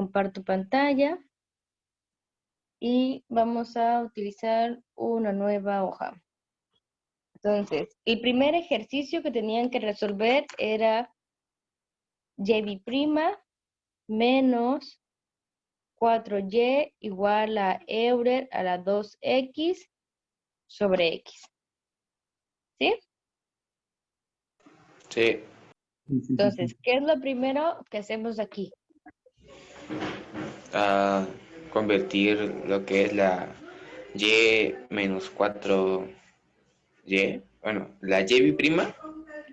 Comparto pantalla y vamos a utilizar una nueva hoja. Entonces, el primer ejercicio que tenían que resolver era y' menos 4y igual a Euler a la 2x sobre x. ¿Sí? Sí. Entonces, ¿qué es lo primero que hacemos aquí? Convertir lo que es la y menos 4y, bueno, la y prima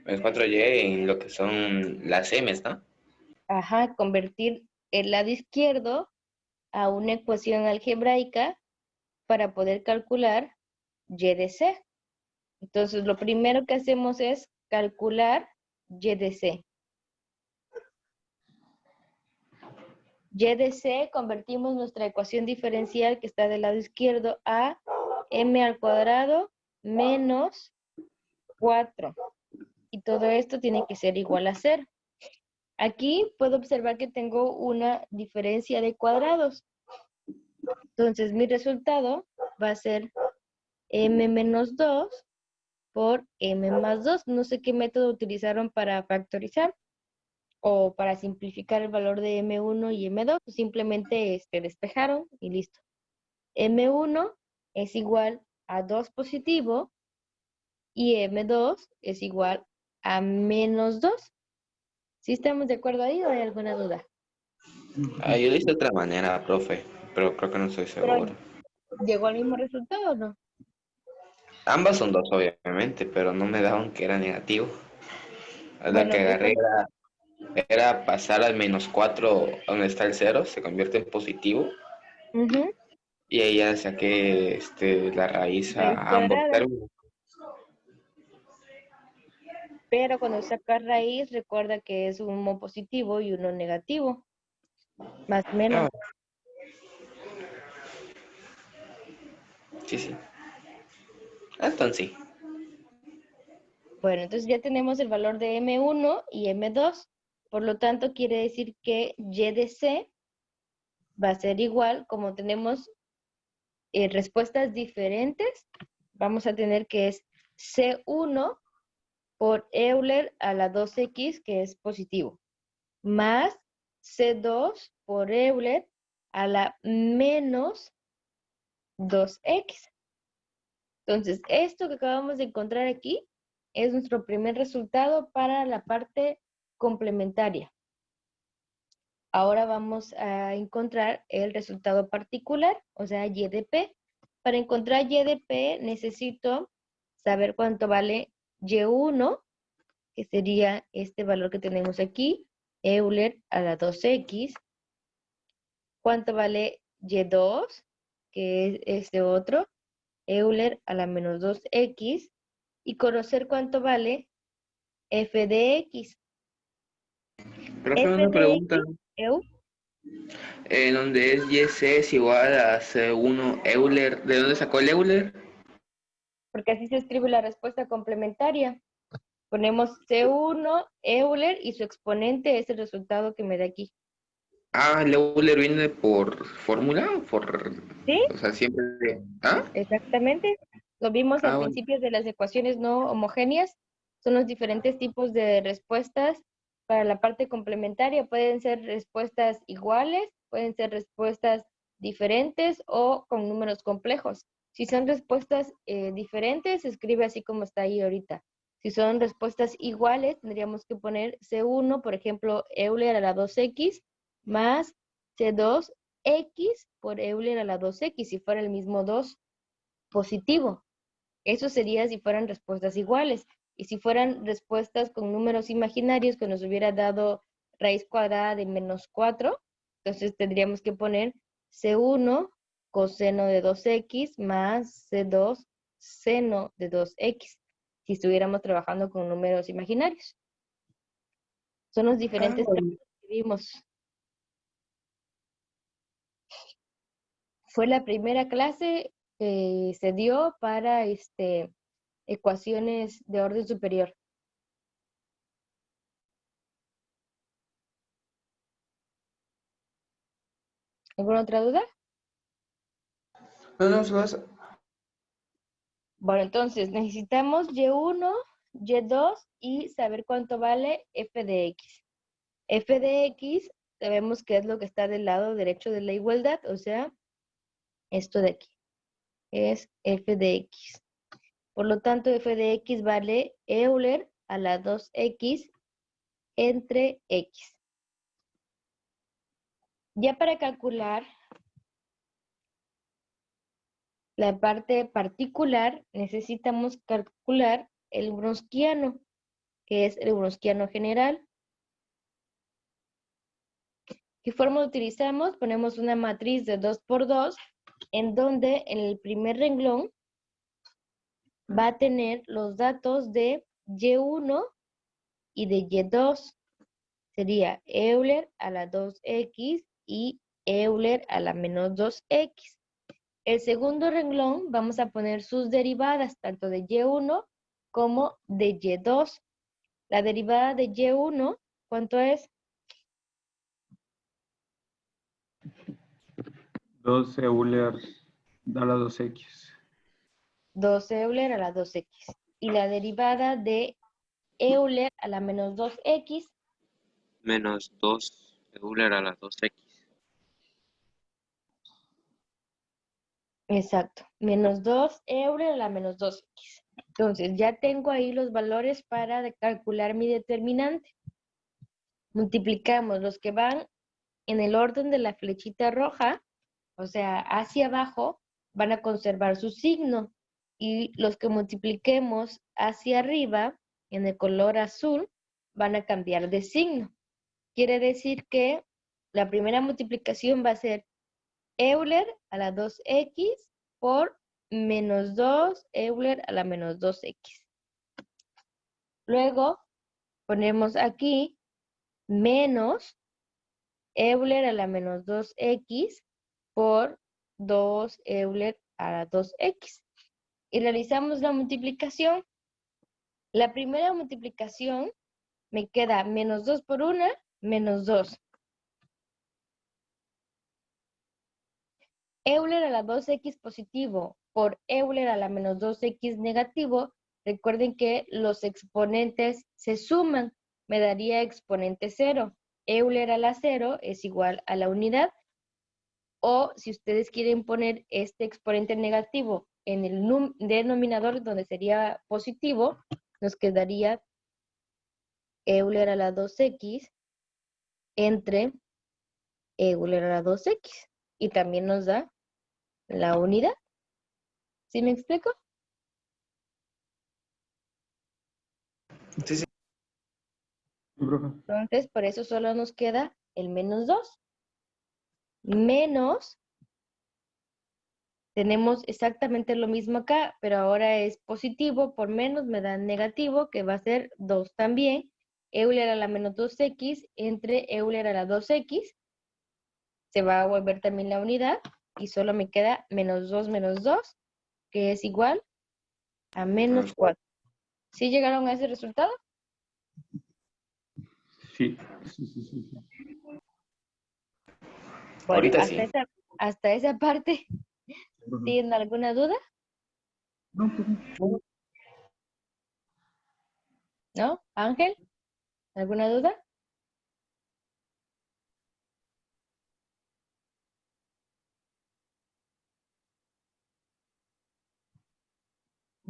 menos 4y en lo que son las m's, ¿no? Ajá, convertir el lado izquierdo a una ecuación algebraica para poder calcular y de c. Entonces, lo primero que hacemos es calcular y de c. Y de c, convertimos nuestra ecuación diferencial que está del lado izquierdo a m al cuadrado menos 4. Y todo esto tiene que ser igual a 0. Aquí puedo observar que tengo una diferencia de cuadrados. Entonces, mi resultado va a ser m menos 2 por m más 2. No sé qué método utilizaron para factorizar o para simplificar el valor de m1 y m2. Simplemente despejaron y listo. m1 es igual a 2 positivo y m2 es igual a menos 2. ¿Sí estamos de acuerdo ahí o hay alguna duda? Yo lo hice de otra manera, profe, pero creo que no estoy Pero seguro. llegó al mismo resultado, ¿o no? Ambas son 2, obviamente, pero no me daban que era negativo. La Bueno, que eso, agarré era pasar al menos 4 donde está el 0, se convierte en positivo. ujú, Y ahí ya saqué la raíz raíz a ambos cuadrada. términos. Pero cuando sacas raíz, recuerda que es uno positivo y uno negativo, más o Ah, menos. sí, sí. Entonces, sí. Bueno, entonces ya tenemos el valor de M1 y M2. Por lo tanto, quiere decir que Y de C va a ser igual, como tenemos respuestas diferentes, vamos a tener que es C1 por Euler a la 2x, que es positivo, más C2 por Euler a la menos 2x. Entonces, esto que acabamos de encontrar aquí es nuestro primer resultado para la parte complementaria. Ahora vamos a encontrar el resultado particular, o sea, y de p. Para encontrar y de p necesito saber cuánto vale y1, que sería este valor que tenemos aquí, Euler a la 2x. Cuánto vale y2, que es este otro, Euler a la menos 2x. Y conocer cuánto vale f de x. Profe, F una de pregunta. x, Eu, Donde es YC es igual a C1 Euler. ¿De dónde sacó el Euler? porque así se escribe la respuesta complementaria. Ponemos C1, Euler, y su exponente es el resultado que me da aquí. El Euler viene por fórmula, ¿Sí? o sea, siempre. ¿Ah? Exactamente. Lo vimos al Bueno. principio de las ecuaciones no homogéneas. Son los diferentes tipos de respuestas para la parte complementaria. Pueden ser respuestas iguales, pueden ser respuestas diferentes o con números complejos. Si son respuestas diferentes, se escribe así como está ahí ahorita. Si son respuestas iguales, tendríamos que poner C1, por ejemplo, Euler a la 2x, más C2x por Euler a la 2x, si fuera el mismo 2 positivo. Eso sería si fueran respuestas iguales. Y si fueran respuestas con números imaginarios que nos hubiera dado raíz cuadrada de menos 4, entonces tendríamos que poner C1 coseno de 2x más C2 seno de 2x, si estuviéramos trabajando con números imaginarios. Son los diferentes caminos que vimos. Fue la primera clase que se dio para ecuaciones de orden superior. ¿Alguna otra duda? No, no, se vas. Bueno, entonces necesitamos Y1, Y2 y saber cuánto vale f de x. F de x sabemos que es lo que está del lado derecho de la igualdad, o sea, esto de aquí es f de x. Por lo tanto, f de x vale Euler a la 2x entre x. Ya para calcular la parte particular, necesitamos calcular el Wronskiano, que es el Wronskiano general. ¿Qué forma utilizamos? Ponemos una matriz de 2 por 2, en donde en el primer renglón va a tener los datos de Y1 y de Y2. Sería Euler a la 2x y Euler a la menos 2x. El segundo renglón vamos a poner sus derivadas, tanto de Y1 como de Y2. La derivada de Y1, ¿cuánto es? 2 Euler a la 2x. 2 Euler a la 2x. Y la derivada de Euler a la menos 2x, Menos 2 Euler a la 2x. exacto, menos 2 Euler a la menos 2x. Entonces, ya tengo ahí los valores para calcular mi determinante. Multiplicamos los que van en el orden de la flechita roja, o sea, hacia abajo, van a conservar su signo. Y los que multipliquemos hacia arriba, en el color azul, van a cambiar de signo. Quiere decir que la primera multiplicación va a ser Euler a la 2x por menos 2 Euler a la menos 2x. Luego ponemos aquí menos Euler a la menos 2x por 2 Euler a la 2x. Y realizamos la multiplicación. La primera multiplicación me queda menos 2 por 1, menos 2. Euler a la 2x positivo por Euler a la menos 2x negativo. Recuerden que los exponentes se suman. Me daría exponente 0. Euler a la 0 es igual a la unidad. O si ustedes quieren poner este exponente negativo en el denominador donde sería positivo, nos quedaría Euler a la 2x entre Euler a la 2x. Y también nos da la unidad. ¿Sí me explico? Sí, sí. Entonces, por eso solo nos queda el menos 2. Menos, tenemos exactamente lo mismo acá, pero ahora es positivo, por menos me da negativo, que va a ser 2 también. Euler a la menos 2x entre Euler a la 2x. Se va a volver también la unidad y solo me queda menos 2, que es igual a menos 4. ¿Sí llegaron a ese resultado? Sí, sí, sí, sí, sí. Bueno, Ahorita sí. hasta esa parte, Profe. ¿tienen alguna duda? No, profe. ¿No? Ángel, ¿alguna duda?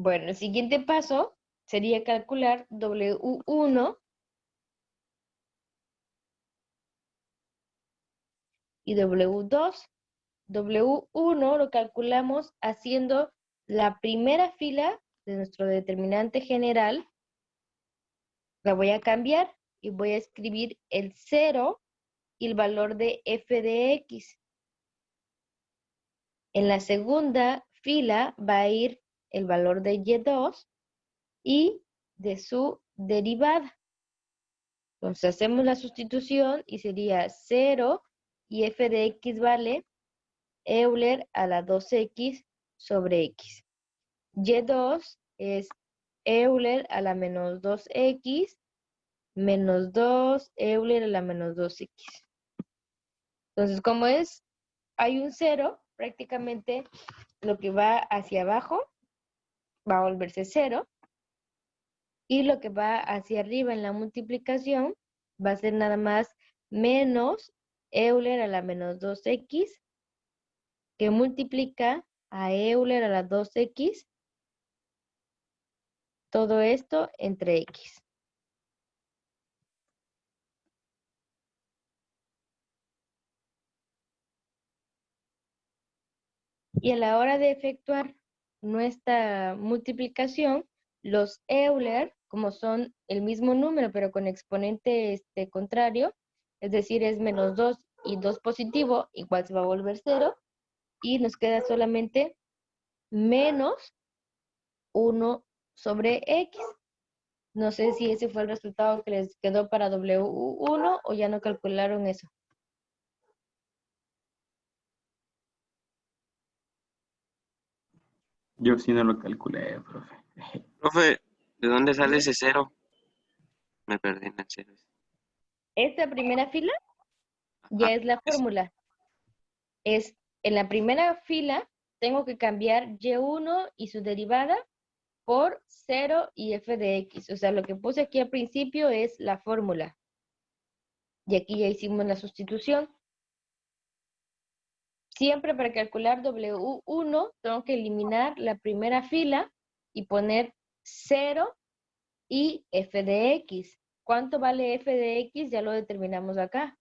Bueno, el siguiente paso sería calcular W1 y W2. W1 lo calculamos haciendo la primera fila de nuestro determinante general. La voy a cambiar y voy a escribir el 0 y el valor de f de x. En la segunda fila va a ir el valor de y2 y de su derivada. Entonces hacemos la sustitución y sería 0 y f de x vale Euler a la 2x sobre x. Y2 es Euler a la menos 2x menos 2 Euler a la menos 2x. Entonces, ¿cómo es? hay un 0, prácticamente lo que va hacia abajo va a volverse 0 y lo que va hacia arriba en la multiplicación va a ser nada más menos Euler a la menos 2x que multiplica a Euler a la 2x, todo esto entre x. Y a la hora de efectuar nuestra multiplicación, los Euler, como son el mismo número pero con exponente contrario, es decir, es menos 2 y 2 positivo, igual se va a volver 0, y nos queda solamente menos 1 sobre x. No sé si ese fue el resultado que les quedó para W1 o ya no calcularon eso. Yo sí no lo calculé, profe. Profe, ¿de dónde sale ese 0? Me perdí en el 0. Esta primera fila ya es la fórmula. Es en la primera fila tengo que cambiar y1 y su derivada por 0 y f de x. O sea, lo que puse aquí al principio es la fórmula. Y aquí ya hicimos la sustitución. Siempre para calcular W1 tengo que eliminar la primera fila y poner 0 y f de x. ¿Cuánto vale f de x? Ya lo determinamos acá.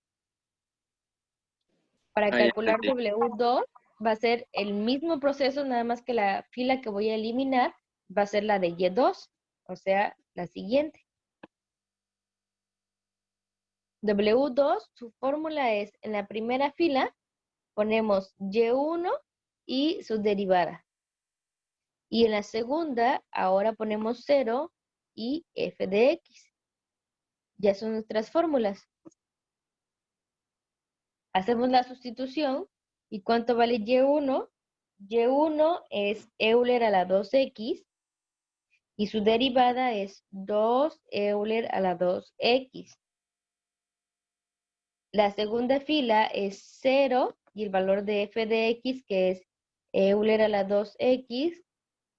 Para Ah, ya calcular entendí. W2 va a ser el mismo proceso, nada más que la fila que voy a eliminar va a ser la de Y2, o sea, la siguiente. W2, su fórmula es, en la primera fila ponemos Y1 y su derivada. Y en la segunda, ahora ponemos 0 y f de x. Ya son nuestras fórmulas. Hacemos la sustitución. ¿Y cuánto vale Y1? Y1 es Euler a la 2x y su derivada es 2 Euler a la 2x. La segunda fila es 0 y el valor de f de x, que es Euler a la 2x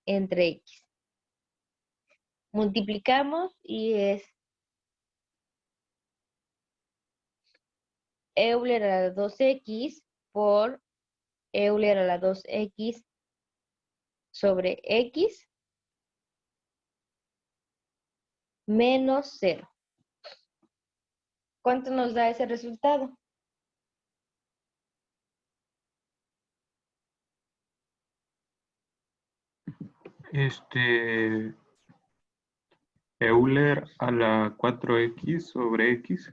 entre x. Multiplicamos y es Euler a la 2x por Euler a la 2x sobre x menos 0. ¿Cuánto nos da ese resultado? Euler a la 4x sobre x.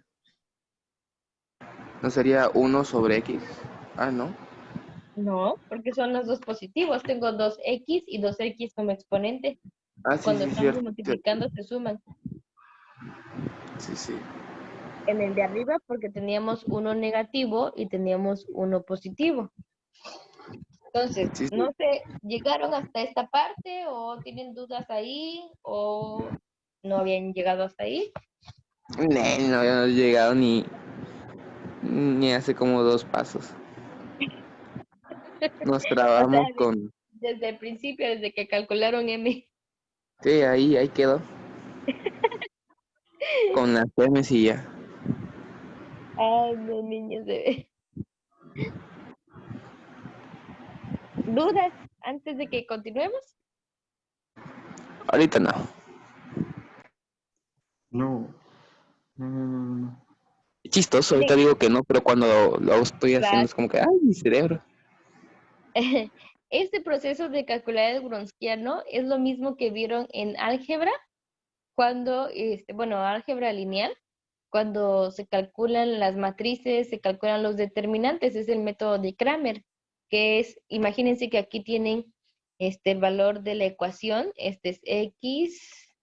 ¿No sería 1 sobre x? Ah, ¿no? No, porque son los dos positivos. Tengo 2x y 2x como exponente. Ah, sí, Cuando sí, estamos cierto. multiplicando se suman. Sí, sí. En el de arriba porque teníamos uno negativo y teníamos uno positivo. Entonces, Sí, sí. no sé, ¿llegaron hasta esta parte o tienen dudas ahí o no habían llegado hasta ahí? No habíamos llegado ni hace como 2 pasos. Nos O sea, trabamos con... desde el principio, desde que calcularon M. Sí, ahí quedó. Con las M's y ya. Ay, no, niños de... ¿Dudas antes de que continuemos? Ahorita no. No. No. Chistoso, ahorita Miren, digo que no, pero cuando lo estoy haciendo claro. es como que, ay, mi cerebro. Este proceso de calcular el Wronskiano es lo mismo que vieron en álgebra, cuando, bueno, álgebra lineal, cuando se calculan las matrices, se calculan los determinantes, es el método de Kramer, que es, imagínense que aquí tienen el valor de la ecuación, este es X,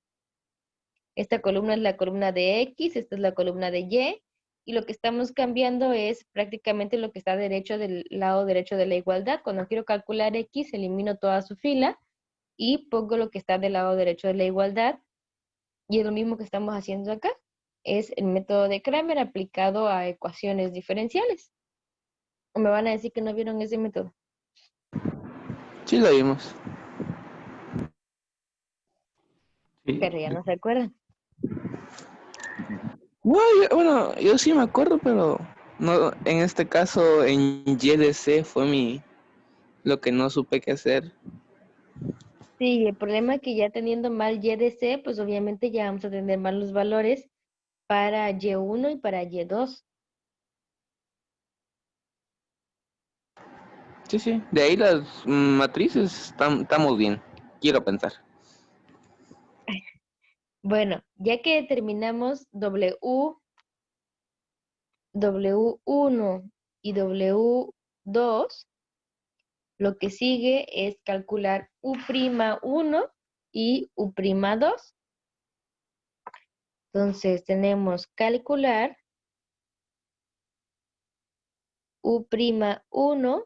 esta columna es la columna de X, esta es la columna de y lo que estamos cambiando es prácticamente lo que está derecho del lado derecho de la igualdad. Cuando quiero calcular X, elimino toda su fila y pongo lo que está del lado derecho de la igualdad. Y es lo mismo que estamos haciendo acá. Es el método de Kramer aplicado a ecuaciones diferenciales. ¿O me van a decir que no vieron ese método? Sí, lo vimos. Sí. Pero ya no se acuerdan. Bueno, yo sí me acuerdo, pero no, en este caso en YDC fue lo que no supe qué hacer. Sí, el problema es que ya teniendo mal YDC, pues obviamente ya vamos a tener mal los valores para Y1 y para Y2. Sí, sí. De ahí las matrices estamos bien, quiero pensar. Bueno, ya que determinamos W1 y W2, lo que sigue es calcular U'1 y U'2. Entonces tenemos calcular U'1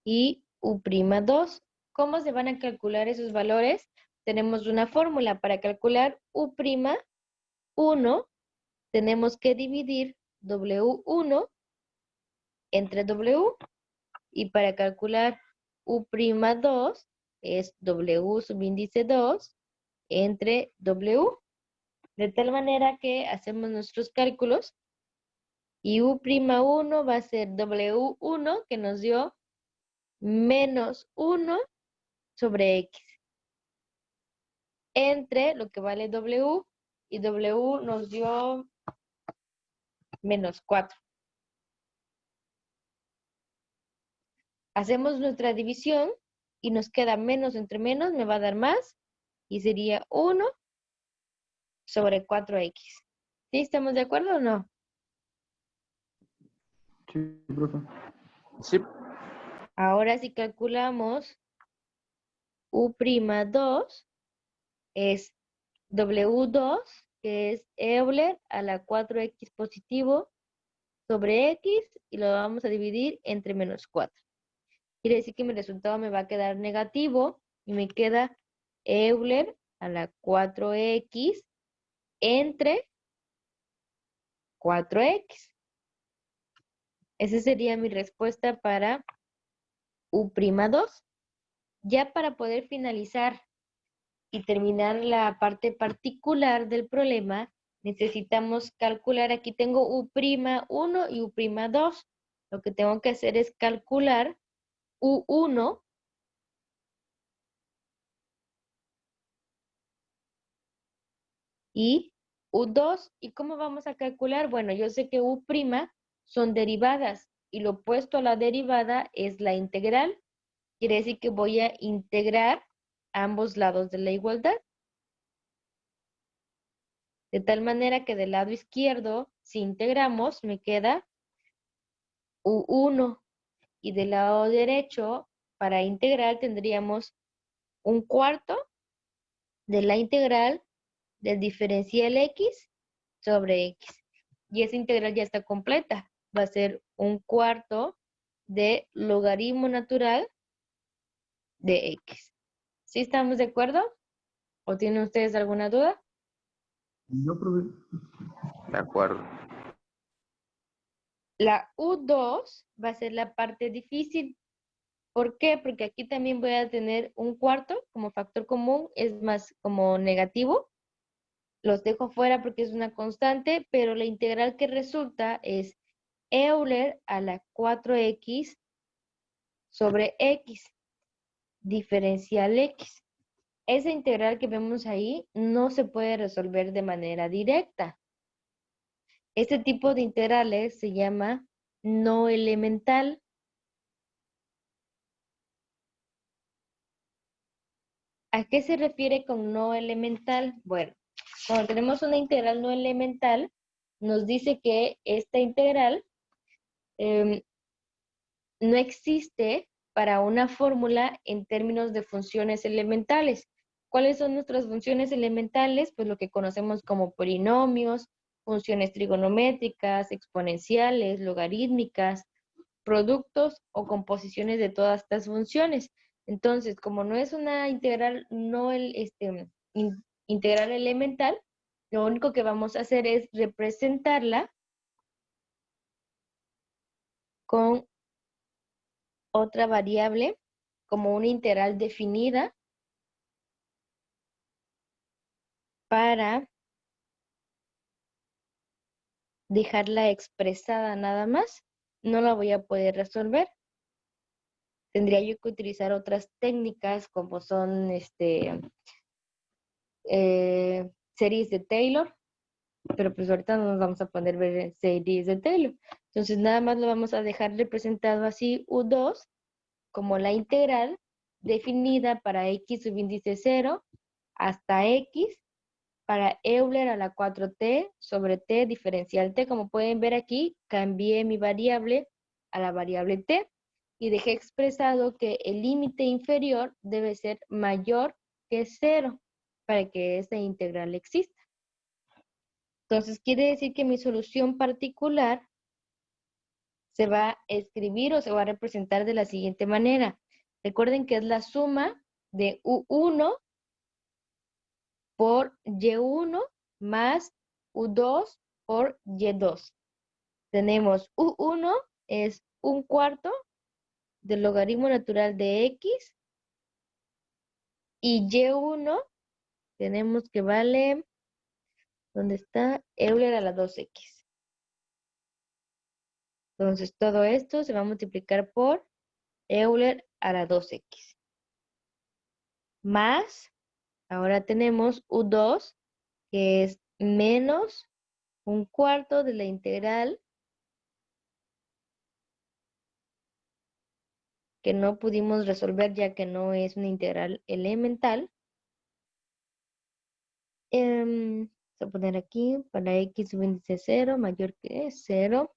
y U'2. ¿Cómo se van a calcular esos valores? Tenemos una fórmula para calcular U'1. Tenemos que dividir W1 entre W, y para calcular U'2 es W subíndice 2 entre W, de tal manera que hacemos nuestros cálculos y U'1 va a ser W1, que nos dio menos 1 sobre X, entre lo que vale W, y W nos dio menos 4. Hacemos nuestra división y nos queda menos entre menos, me va a dar más, y sería 1 sobre 4X. ¿Sí? ¿Estamos de acuerdo o no? Sí, profe. Sí. Ahora si calculamos U'2 es W2, que es Euler a la 4X positivo sobre X, y lo vamos a dividir entre menos 4. Quiere decir que mi resultado me va a quedar negativo y me queda Euler a la 4X entre 4X. Esa sería mi respuesta para U'2. Ya para poder finalizar y terminar la parte particular del problema, necesitamos calcular, aquí tengo U'1 y U'2. Lo que tengo que hacer es calcular U1 y U2. ¿Y cómo vamos a calcular? Bueno, yo sé que U' son derivadas y lo opuesto a la derivada es la integral. Quiere decir que voy a integrar ambos lados de la igualdad. De tal manera que del lado izquierdo, si integramos, me queda U1. Y del lado derecho, para integrar, tendríamos un cuarto de la integral del diferencial X sobre X. Y esa integral ya está completa. Va a ser un cuarto de logaritmo natural de X. ¿Sí estamos de acuerdo? ¿O tienen ustedes alguna duda? Yo, profe. De acuerdo. La U2 va a ser la parte difícil. ¿Por qué? Porque aquí también voy a tener un cuarto como factor común, es más como negativo. Los dejo fuera porque es una constante, pero la integral que resulta es Euler a la 4X sobre X, diferencial X. Esa integral que vemos ahí no se puede resolver de manera directa. Este tipo de integrales se llama no elemental. ¿A qué se refiere con no elemental? Bueno, cuando tenemos una integral no elemental, nos dice que esta integral no existe para una fórmula en términos de funciones elementales. ¿Cuáles son nuestras funciones elementales? Pues lo que conocemos como polinomios, funciones trigonométricas, exponenciales, logarítmicas, productos o composiciones de todas estas funciones. Entonces, como no es una integral no integral elemental, lo único que vamos a hacer es representarla con otra variable como una integral definida para dejarla expresada nada más. No la voy a poder resolver. Tendría yo que utilizar otras técnicas como son series de Taylor, pero pues ahorita no nos vamos a poner a ver series de Taylor. Entonces nada más lo vamos a dejar representado así U2 como la integral definida para x subíndice 0 hasta x para Euler a la 4t sobre t diferencial t. Como pueden ver aquí, cambié mi variable a la variable t y dejé expresado que el límite inferior debe ser mayor que 0 para que esta integral exista. Entonces quiere decir que mi solución particular se va a escribir o se va a representar de la siguiente manera. Recuerden que es la suma de U1 por Y1 más U2 por Y2. Tenemos U1 es 1/4 del logaritmo natural de X y Y1 tenemos que vale, ¿dónde está? Euler a la 2X. Entonces todo esto se va a multiplicar por Euler a la 2X. Más, ahora tenemos U2 que es menos 1/4 de la integral que no pudimos resolver ya que no es una integral elemental. Vamos a poner aquí para x subíndice 0 mayor que 0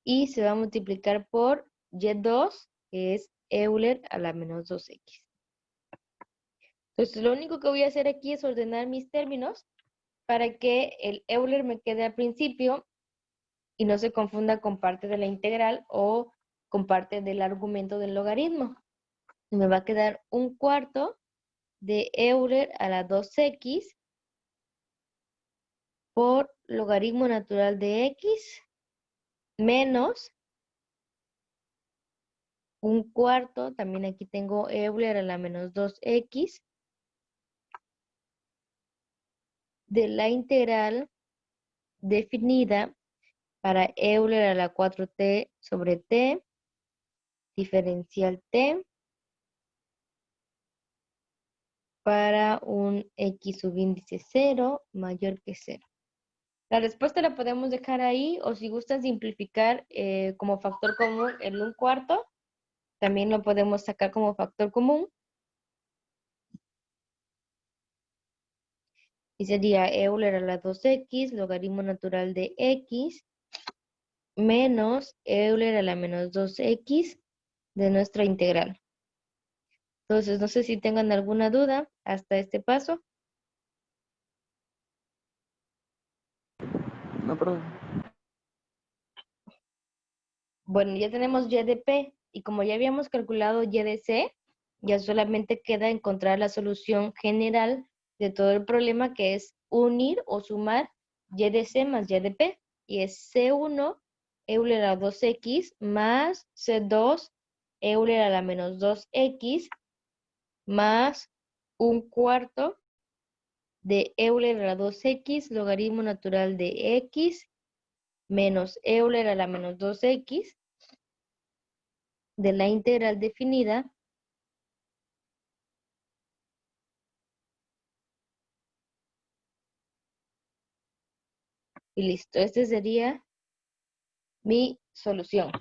y se va a multiplicar por y2 que es Euler a la menos 2x. Entonces lo único que voy a hacer aquí es ordenar mis términos para que el Euler me quede al principio y no se confunda con parte de la integral o con parte del argumento del logaritmo. Me va a quedar 1/4 de Euler a la 2x por logaritmo natural de x menos 1/4, también aquí tengo Euler a la menos 2x de la integral definida para Euler a la 4t sobre t diferencial t para un x subíndice 0 mayor que 0. La respuesta la podemos dejar ahí o si gustan simplificar como factor común el 1/4, también lo podemos sacar como factor común. Y sería Euler a la 2x, logaritmo natural de x, menos Euler a la menos 2x de nuestra integral. Entonces, no sé si tengan alguna duda hasta este paso. No, perdón. Bueno, ya tenemos y de p y como ya habíamos calculado y de c, ya solamente queda encontrar la solución general de todo el problema que es unir o sumar y de c más y de p. Y es C1 Euler a 2x más C2 Euler a la menos 2x más 1/4 de Euler a la 2x logaritmo natural de x menos Euler a la menos 2x de la integral definida y listo. Este sería mi solución.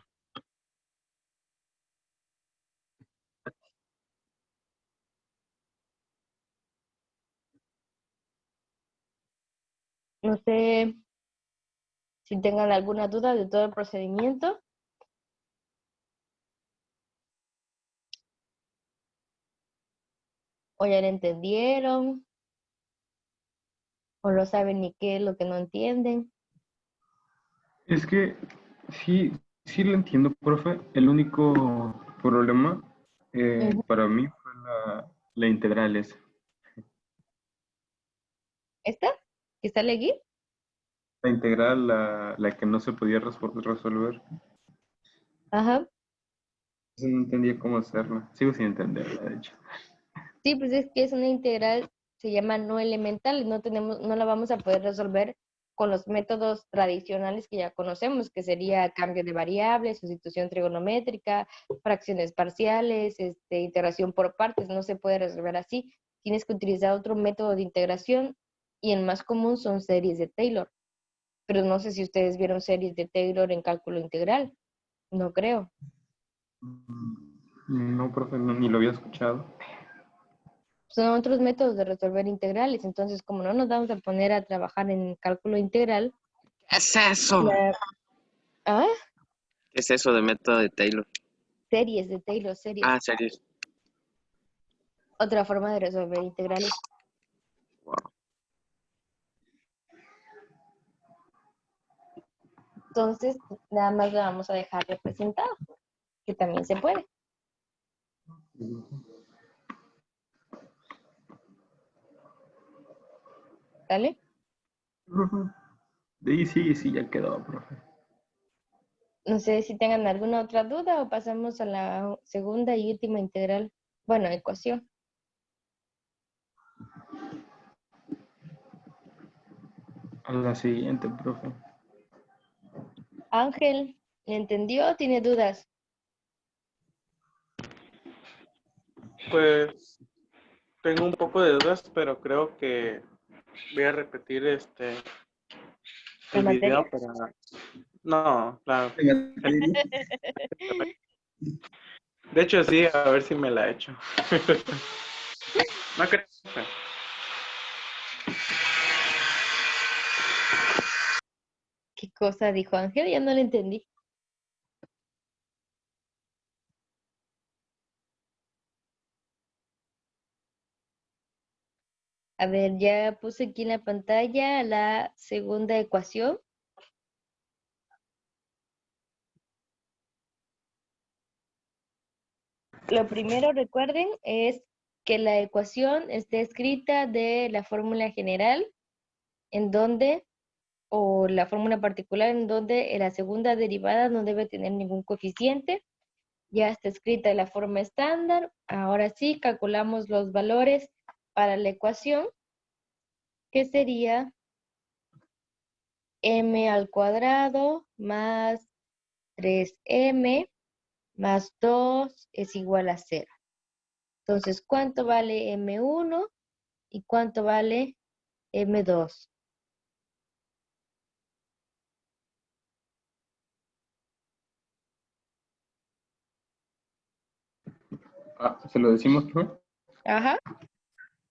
No sé si tengan alguna duda de todo el procedimiento. O ya lo entendieron. O no saben ni qué es lo que no entienden. Es que sí lo entiendo, profe. El único problema para mí fue la integral esa. ¿Esta? ¿Que sale aquí? La integral, la que no se podía resolver. Ajá. Eso no entendía cómo hacerlo. Sigo sin entenderla, de hecho. Sí, pues es que es una integral, se llama no elemental, no la vamos a poder resolver con los métodos tradicionales que ya conocemos, que sería cambio de variables, sustitución trigonométrica, fracciones parciales, integración por partes, no se puede resolver así. Tienes que utilizar otro método de integración y el más común son series de Taylor. Pero no sé si ustedes vieron series de Taylor en cálculo integral, no creo. No, profe, ni lo había escuchado. Son otros métodos de resolver integrales, entonces como no nos vamos a poner a trabajar en cálculo integral, ¿Qué es eso? ¿ah? ¿Qué es eso de método de Taylor? Series de Taylor, series. Ah, series. Otra forma de resolver integrales. Wow. Entonces, nada más lo vamos a dejar representado, que también se puede. ¿Vale? Sí, ya quedó, profe. No sé si tengan alguna otra duda o pasamos a la segunda y última integral. Bueno, ecuación. A la siguiente, profe. Ángel, ¿me entendió? ¿Tiene dudas? Pues tengo un poco de dudas, pero creo que voy a repetir ¿La el materia? video para... No, claro. De hecho, sí, a ver si me la he hecho. No creo. ¿Qué cosa dijo Ángel? Ya no le entendí. A ver, ya puse aquí en la pantalla la segunda ecuación. Lo primero, recuerden, es que la ecuación esté escrita de la fórmula general, en donde, o la fórmula particular, en donde la segunda derivada no debe tener ningún coeficiente. Ya está escrita de la forma estándar. Ahora sí, calculamos los valores para la ecuación, que sería m al cuadrado más 3m más 2 es igual a 0. Entonces, ¿cuánto vale M1 y cuánto vale M2? ¿Se lo decimos, profe? Ajá.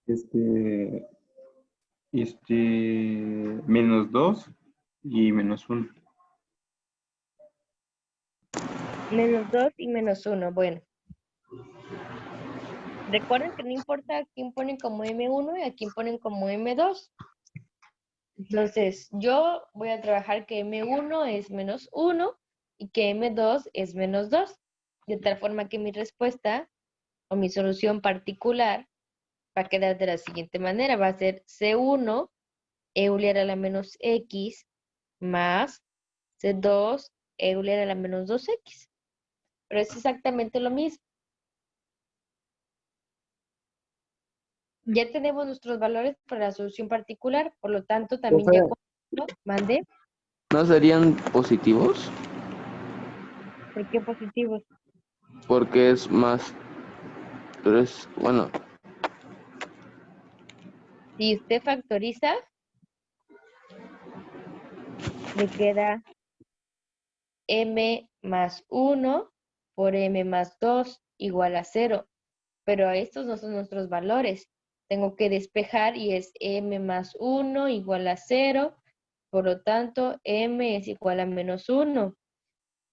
Este, menos 2 y menos 1. Menos 2 y menos 1. Bueno, recuerden que no importa a quién ponen como M1 y a quién ponen como M2. Entonces, yo voy a trabajar que M1 es menos 1 y que M2 es menos 2. De tal forma que mi respuesta o mi solución particular va a quedar de la siguiente manera. Va a ser C1 Euler a la menos X más C2 Euler a la menos 2X. Pero es exactamente lo mismo. Ya tenemos nuestros valores para la solución particular, por lo tanto, también ya Profe, con esto, mandé. ¿no serían positivos? ¿Por qué positivos? Porque es más, pero es, bueno, Si usted factoriza, le queda m más 1 por m más 2 igual a 0. Pero estos no son nuestros valores. Tengo que despejar y es m más 1 igual a 0. Por lo tanto, m es igual a menos 1.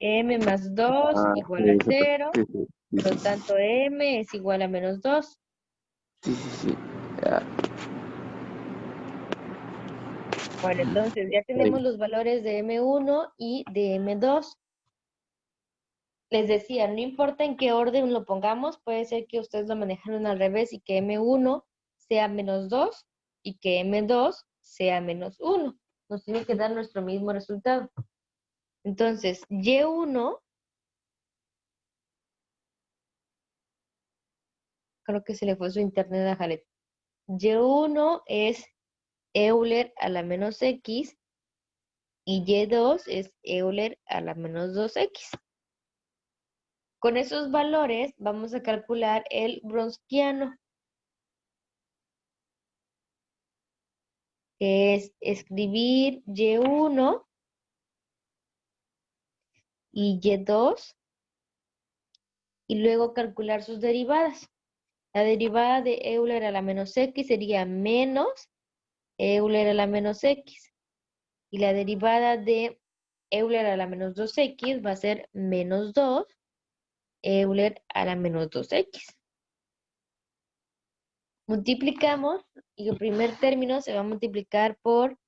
M más 2 igual a sí, 0. sí, sí, sí, Por lo sí, sí, tanto, m es igual a menos 2. sí, sí, sí, ya, Bueno, entonces ya tenemos los valores de M1 y de M2. Les decía, no importa en qué orden lo pongamos, puede ser que ustedes lo manejaron al revés y que M1 sea menos 2 y que M2 sea menos 1. Nos tiene que dar nuestro mismo resultado. Entonces, Y1 Creo que se le fue su internet a Jared. Y1 es Euler a la menos X y Y2 es Euler a la menos 2X. Con esos valores vamos a calcular el Wronskiano, que es escribir Y1 y Y2 y luego calcular sus derivadas. La derivada de Euler a la menos X sería menos Euler a la menos X. Y la derivada de Euler a la menos 2X va a ser menos 2 Euler a la menos 2X. Multiplicamos y el primer término se va a multiplicar por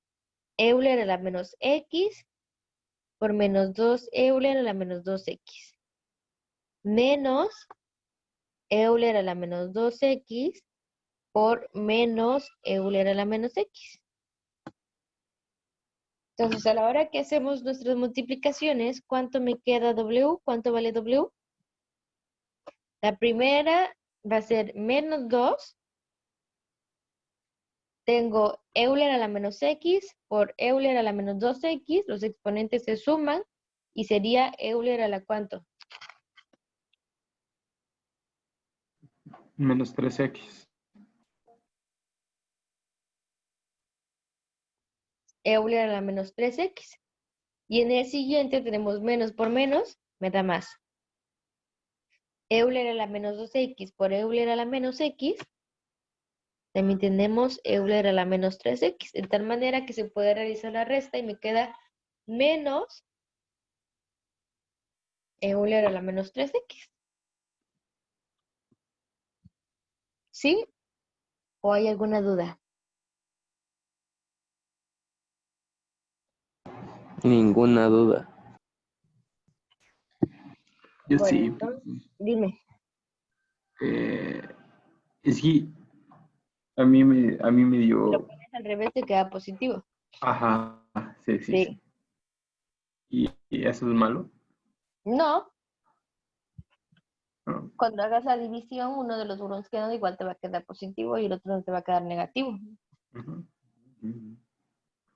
Euler a la menos X por menos 2 Euler a la menos 2X. Menos Euler a la menos 2X por menos Euler a la menos X. Entonces, a la hora que hacemos nuestras multiplicaciones, ¿cuánto me queda W? ¿Cuánto vale W? La primera va a ser menos 2. Tengo Euler a la menos X por Euler a la menos 2X. Los exponentes se suman y sería Euler a la ¿cuánto? Menos 3x. Euler a la menos 3X. Y en el siguiente tenemos menos por menos, me da más. Euler a la menos 2X por Euler a la menos X. También tenemos Euler a la menos 3X. De tal manera que se puede realizar la resta y me queda menos Euler a la menos 3X. ¿Sí? ¿O hay alguna duda? Ninguna duda. Yo Bueno, sí. entonces, dime. Es que a mí me Si lo dio. pones al revés te queda positivo. Ajá, sí, sí, sí. Sí. ¿Y eso es malo? No, No. cuando hagas la división, uno de los Wronskianos igual te va a quedar positivo y el otro no te va a quedar negativo. Ujú, ujú.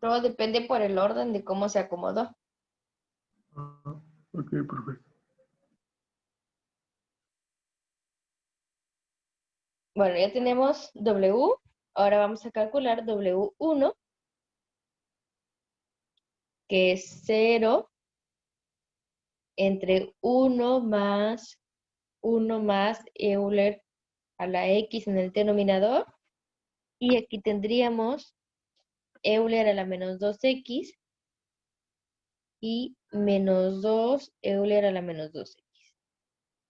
Todo depende por el orden de cómo se acomodó. Ah, ok, perfecto. Bueno, ya tenemos W. Ahora vamos a calcular W1, que es 0 entre 1 más Euler a la X en el denominador. Y aquí tendríamos Euler a la menos 2X y menos 2 Euler a la menos 2X.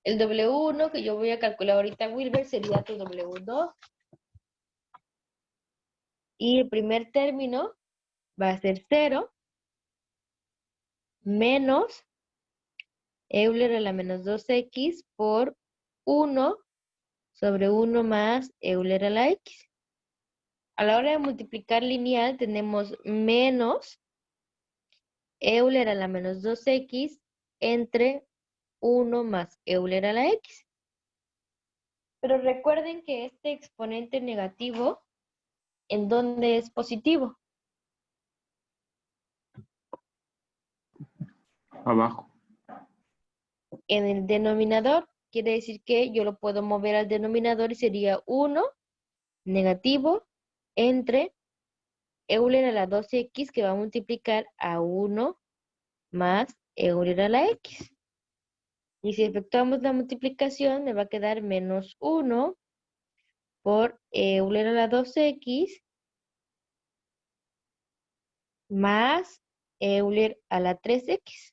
El W1 que yo voy a calcular ahorita, Wilber, sería tu W2. Y el primer término va a ser 0 menos Euler a la menos 2X por 1 sobre 1 más Euler a la X. A la hora de multiplicar lineal tenemos menos Euler a la menos 2X entre 1 más Euler a la X. Pero recuerden que este exponente negativo, ¿en dónde es positivo? Abajo. En el denominador. Quiere decir que yo lo puedo mover al denominador y sería 1 negativo entre Euler a la 2X que va a multiplicar a 1 más Euler a la X. Y si efectuamos la multiplicación me va a quedar menos 1 por Euler a la 2X más Euler a la 3X.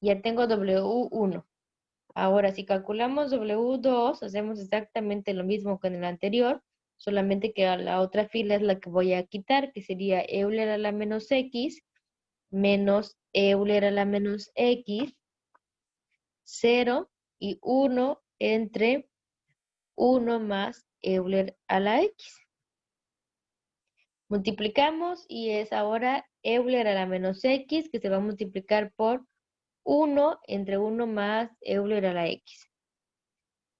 Ya tengo W1. Ahora, si calculamos W2, hacemos exactamente lo mismo que en el anterior, solamente que a la otra fila es la que voy a quitar, que sería Euler a la menos X menos Euler a la menos X, 0 y 1 entre 1 más Euler a la X. Multiplicamos y es ahora Euler a la menos X que se va a multiplicar por 1 entre 1 más Euler a la X.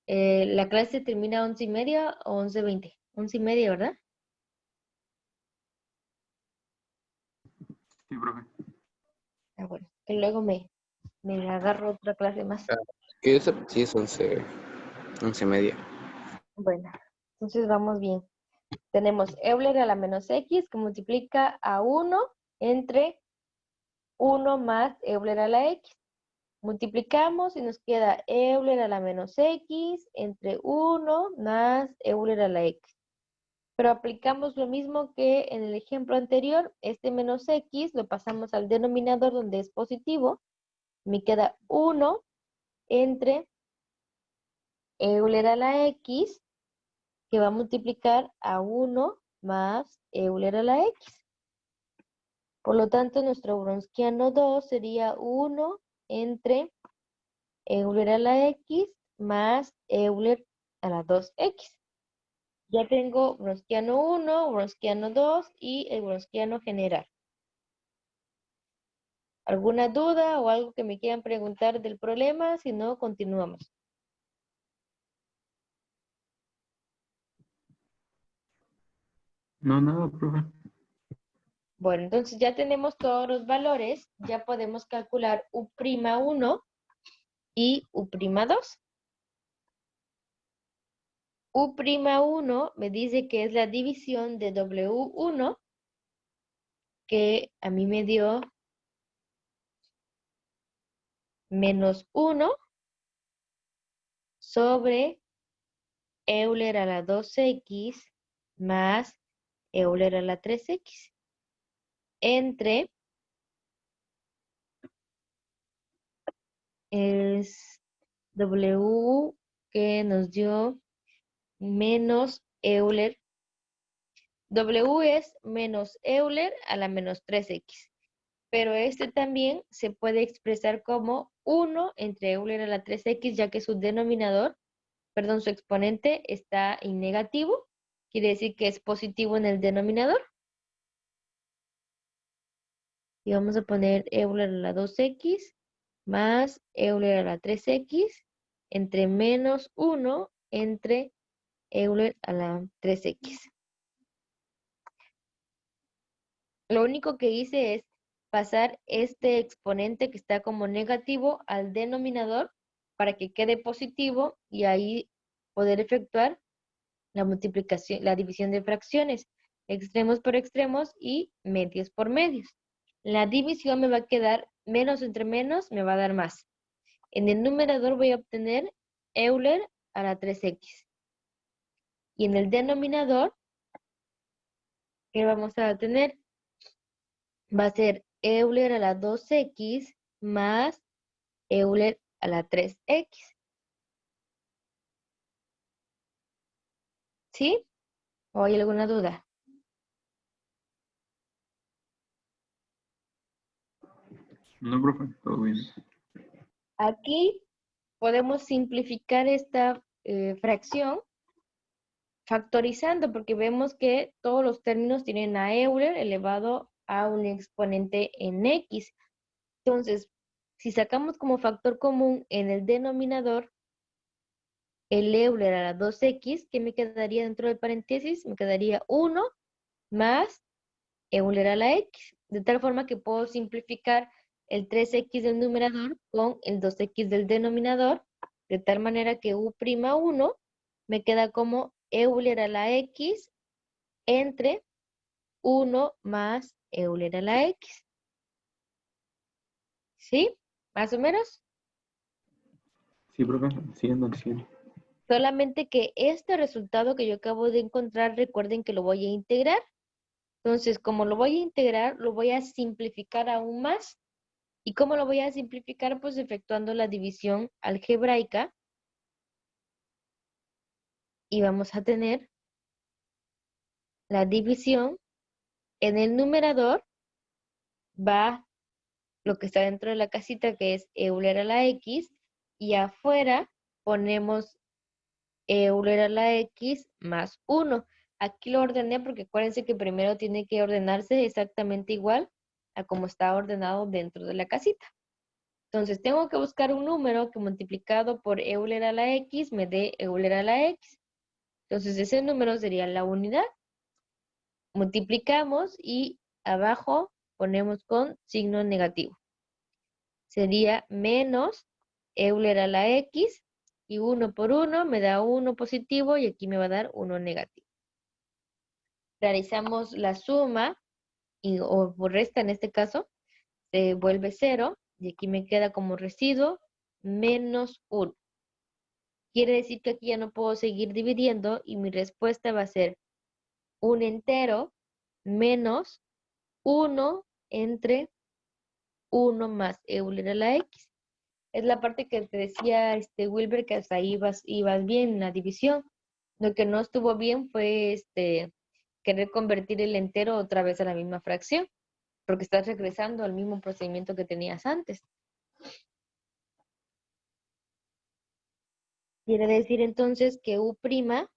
La clase termina a 11:30 o 11:20. 11:30, ¿verdad? Sí, profe. Ah, bueno, que luego me agarro otra clase más. Que yo sepa, sí es 11:30. Bueno, entonces vamos bien. Tenemos Euler a la menos X que multiplica a 1 entre 1 más Euler a la X. Multiplicamos y nos queda Euler a la menos X entre 1 más Euler a la X. Pero aplicamos lo mismo que en el ejemplo anterior. Este menos X lo pasamos al denominador donde es positivo. Me queda 1 entre Euler a la X que va a multiplicar a 1 más Euler a la X. Por lo tanto, nuestro Wronskiano 2 sería 1 entre Euler a la X más Euler a la 2X. Ya tengo Wronskiano 1, Wronskiano 2 y el Wronskiano general. ¿Alguna duda o algo que me quieran preguntar del problema? Si no, continuamos. No, nada, profe. Bueno, entonces ya tenemos todos los valores. Ya podemos calcular U'1 y U'2. U'1 me dice que es la división de W1, que a mí me dio menos 1 sobre Euler a la 2X más Euler a la 3X entre es W que nos dio menos Euler. W es menos Euler a la menos 3X. Pero este también se puede expresar como 1 entre Euler a la 3X, ya que su denominador, perdón, su exponente está en negativo. Quiere decir que es positivo en el denominador. Y vamos a poner Euler a la 2X más Euler a la 3X entre menos 1 entre Euler a la 3X. Lo único que hice es pasar este exponente que está como negativo al denominador para que quede positivo y ahí poder efectuar la multiplicación, la división de fracciones, extremos por extremos y medios por medios. La división me va a quedar menos entre menos, me va a dar más. En el numerador voy a obtener Euler a la 3X. Y en el denominador, ¿qué vamos a tener? Va a ser Euler a la 2X más Euler a la 3X. ¿Sí? ¿O hay alguna duda? No, profe, todo bien. Aquí podemos simplificar esta fracción factorizando, porque vemos que todos los términos tienen a Euler elevado a un exponente en X. Entonces, si sacamos como factor común en el denominador el Euler a la 2X, ¿qué me quedaría dentro del paréntesis? Me quedaría 1 más Euler a la X. De tal forma que puedo simplificar el 3X del numerador con el 2X del denominador, de tal manera que U'1 me queda como Euler a la X entre 1 más Euler a la X. ¿Sí? ¿Más o menos? Sí, profe, entiendo. Solamente que este resultado que yo acabo de encontrar, recuerden que lo voy a integrar. Entonces, como lo voy a integrar, lo voy a simplificar aún más. ¿Y cómo lo voy a simplificar? Pues efectuando la división algebraica. Y vamos a tener la división. En el numerador va lo que está dentro de la casita, que es Euler a la X. Y afuera ponemos Euler a la X más 1. Aquí lo ordené porque acuérdense que primero tiene que ordenarse exactamente igual a como está ordenado dentro de la casita. Entonces, tengo que buscar un número que multiplicado por Euler a la X me dé Euler a la X. Entonces, ese número sería la unidad. Multiplicamos y abajo ponemos con signo negativo. Sería menos Euler a la X y 1 por 1 me da 1 positivo y aquí me va a dar 1 negativo. Realizamos la suma o por resta en este caso, se vuelve 0 y aquí me queda como residuo menos 1. Quiere decir que aquí ya no puedo seguir dividiendo y mi respuesta va a ser un entero menos 1 entre 1 más Euler a la X. Es la parte que te decía Wilber que hasta ahí ibas bien en la división. Lo que no estuvo bien fue querer convertir el entero otra vez a la misma fracción, porque estás regresando al mismo procedimiento que tenías antes. Quiere decir entonces que U'1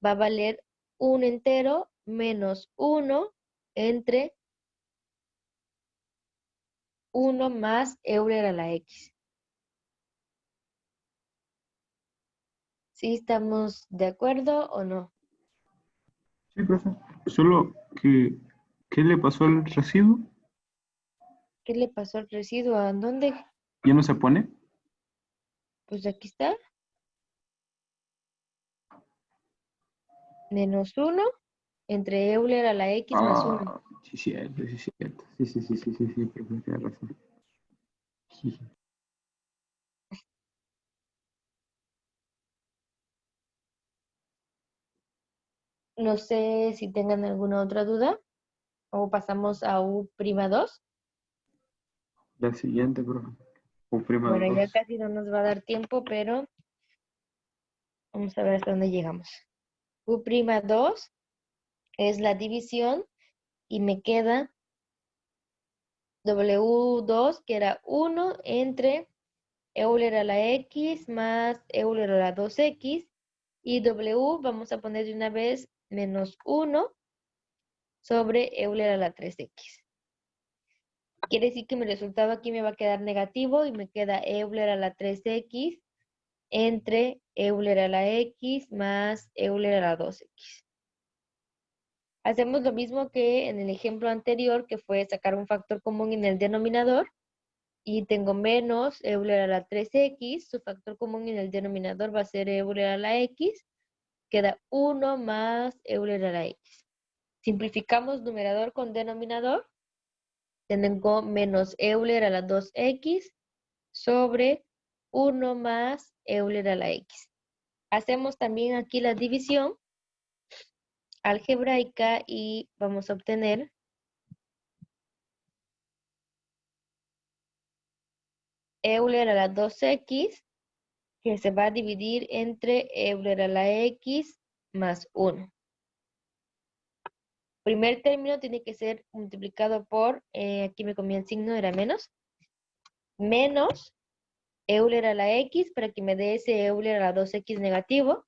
va a valer un entero menos 1 entre 1 más Euler a la X. ¿Sí estamos de acuerdo o no? Sí, profe. Solo que, ¿qué le pasó al residuo? ¿Qué le pasó al residuo? ¿A dónde? ¿Ya no se pone? Pues aquí está. Menos 1 entre Euler a la X más 1. Sí, cierto, sí, cierto. Sí, profe, tiene razón. Sí. No sé si tengan alguna otra duda o pasamos a U'2. La siguiente, profe. O prima Bueno, ya 2. casi no nos va a dar tiempo, pero vamos a ver hasta dónde llegamos. U'2 es la división y me queda W2, que era 1 entre Euler a la X más Euler a la 2X. Y W vamos a poner de una vez menos 1 sobre Euler a la 3X. Quiere decir que mi resultado aquí me va a quedar negativo y me queda Euler a la 3X entre Euler a la X más Euler a la 2X. Hacemos lo mismo que en el ejemplo anterior, que fue sacar un factor común en el denominador. Y tengo menos Euler a la 3X, su factor común en el denominador va a ser Euler a la X. Queda 1 más Euler a la X. Simplificamos numerador con denominador. Tengo menos Euler a la 2X sobre 1 más Euler a la X. Hacemos también aquí la división algebraica y vamos a obtener Euler a la 2X, que se va a dividir entre Euler a la X más 1. Primer término tiene que ser multiplicado por, aquí me comí el signo, era menos Euler a la X para que me dé ese Euler a la 2X negativo.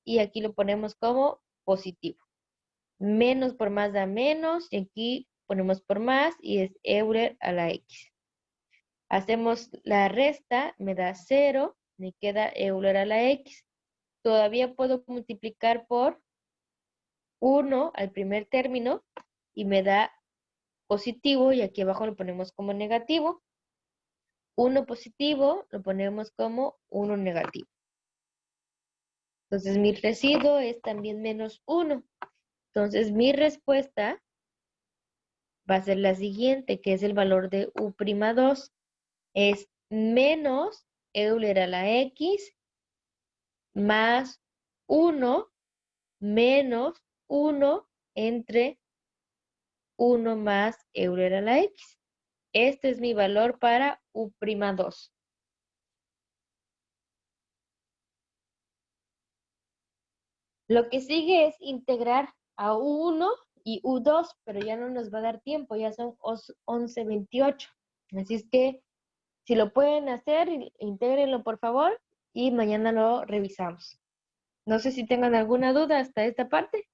Y aquí lo ponemos como positivo. Menos por más da menos y aquí ponemos por más y es Euler a la X. Hacemos la resta, me da 0, me queda Euler a la X. Todavía puedo multiplicar por 1 al primer término y me da positivo y aquí abajo lo ponemos como negativo. 1 positivo lo ponemos como 1 negativo. Entonces mi residuo es también menos 1. Entonces mi respuesta va a ser la siguiente, que es el valor de U'2. Es menos Euler a la X más 1 menos 1 entre 1 más Euler a la X. Este es mi valor para U'2. Lo que sigue es integrar a U1 y U2, pero ya no nos va a dar tiempo, ya son 11:28. Así es que si lo pueden hacer, intégrenlo por favor y mañana lo revisamos. No sé si tengan alguna duda hasta esta parte.